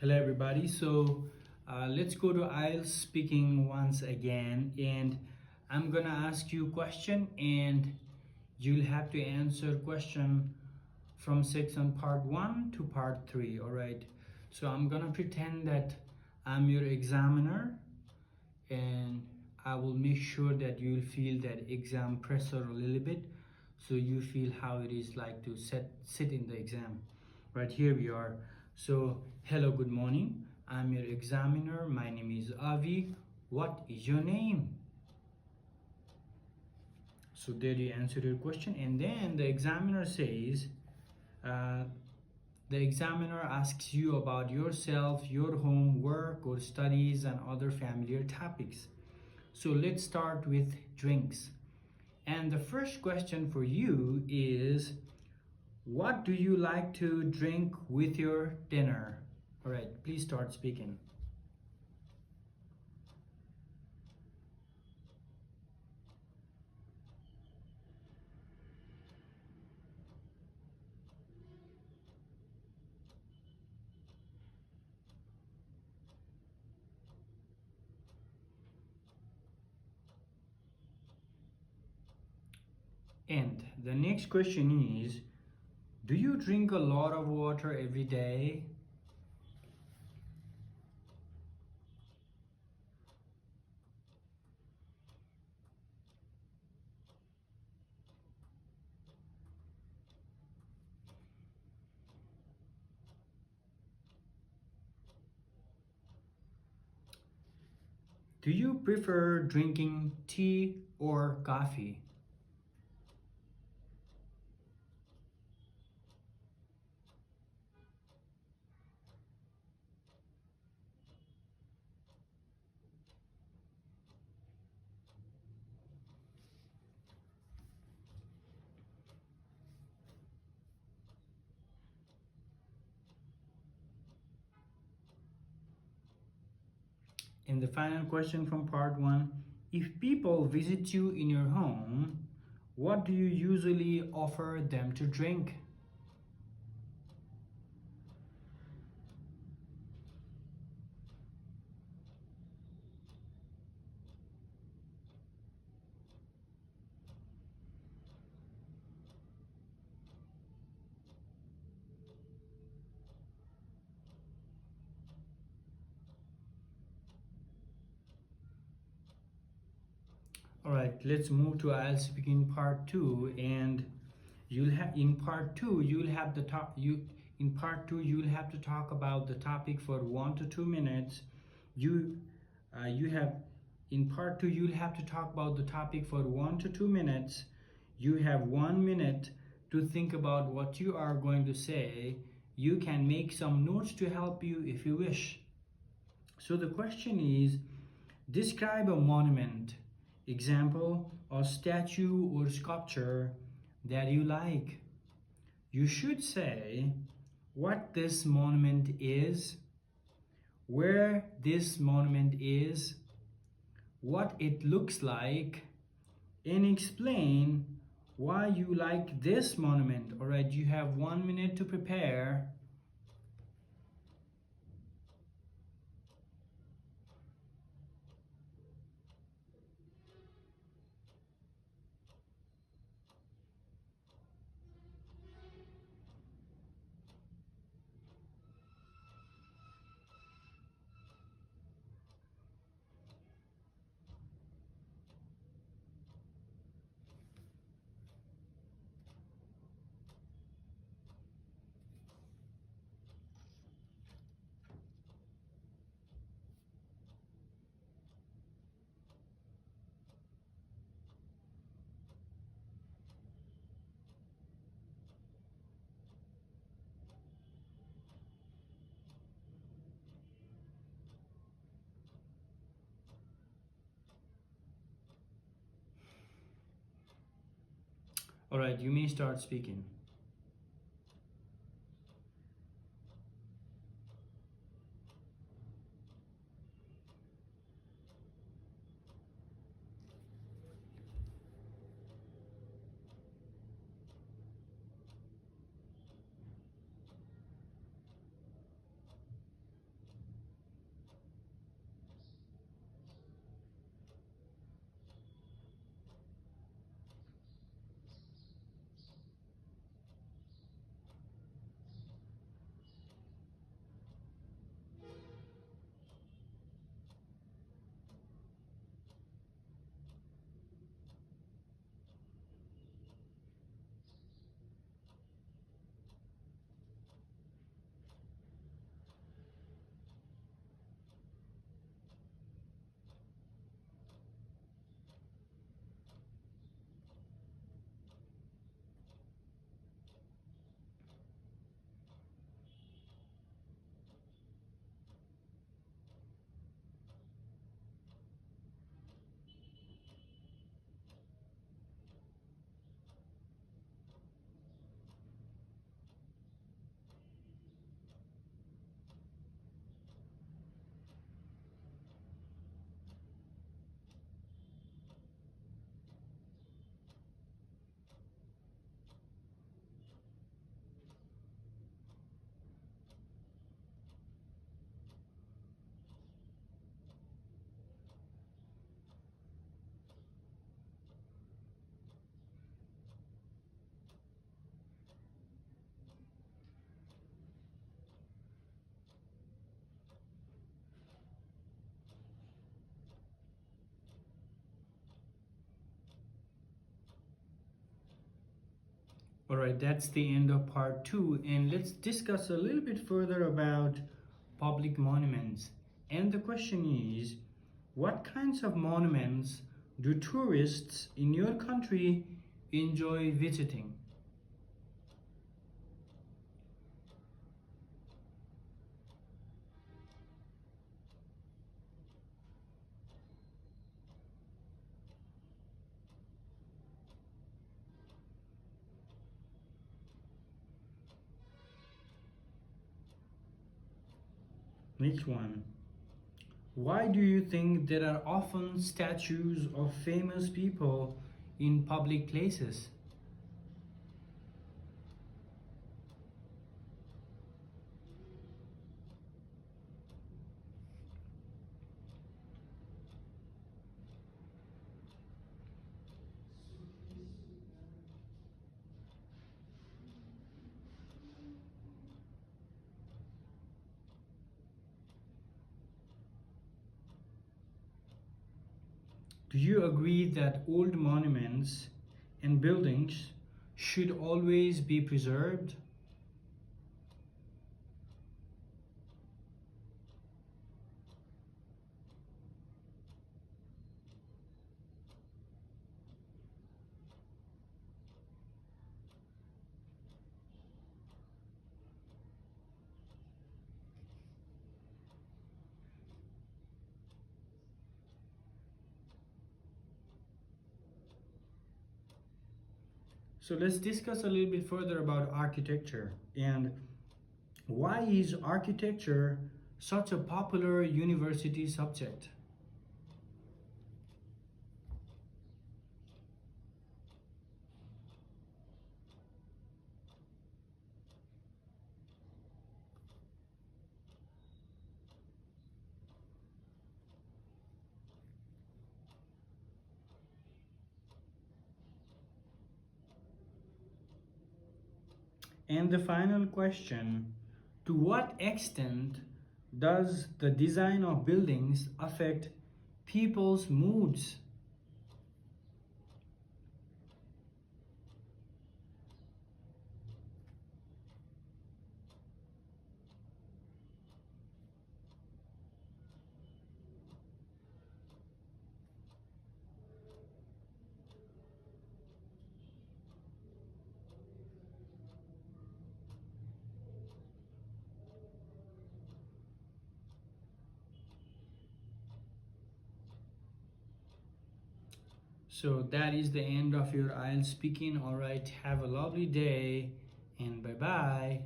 Hello everybody. Let's go to IELTS speaking once again, and I'm gonna ask you a question and you'll have to answer question from section part 1 to part 3. All right, so I'm gonna pretend that I'm your examiner, and I will make sure that you'll feel that exam pressure a little bit, so you feel how it is like to sit in the exam. Right, here we are. So hello, good morning, I'm your examiner, my name is Avi. What is your name? So there you answer your question, and then the examiner says, uh, the examiner asks you about yourself, your home, work or studies, and other familiar topics. So let's start with drinks. And the first question for you is, what do you like to drink with your dinner? All right, please start speaking. And the next question is, do you drink a lot of water every day? Do you prefer drinking tea or coffee? And the final question from part 1, if people visit you in your home, what do you usually offer them to drink? All right, let's move to IELTS speaking part 2, and you'll have in part 2 you'll have the top you in part 2 you'll have to talk about the topic for 1 to 2 minutes. You have in part 2 you'll have to talk about the topic for 1 to 2 minutes. You have 1 minute to think about what you are going to say. You can make some notes to help you if you wish. So the question is, describe a monument, example, a statue or sculpture that you like. You should say what this monument is, where this monument is, what it looks like, and explain why you like this monument. All right, you have 1 minute to prepare. All right, you may start speaking. All right, that's the end of part two, and let's discuss a little bit further about public monuments. And the question is, what kinds of monuments do tourists in your country enjoy visiting? Next one. Why do you think there are often statues of famous people in public places? Do you agree that old monuments and buildings should always be preserved? So let's discuss a little bit further about architecture and why is architecture such a popular university subject? And the final question, to what extent does the design of buildings affect people's moods? So that is the end of your IELTS speaking. All right, have a lovely day and bye bye.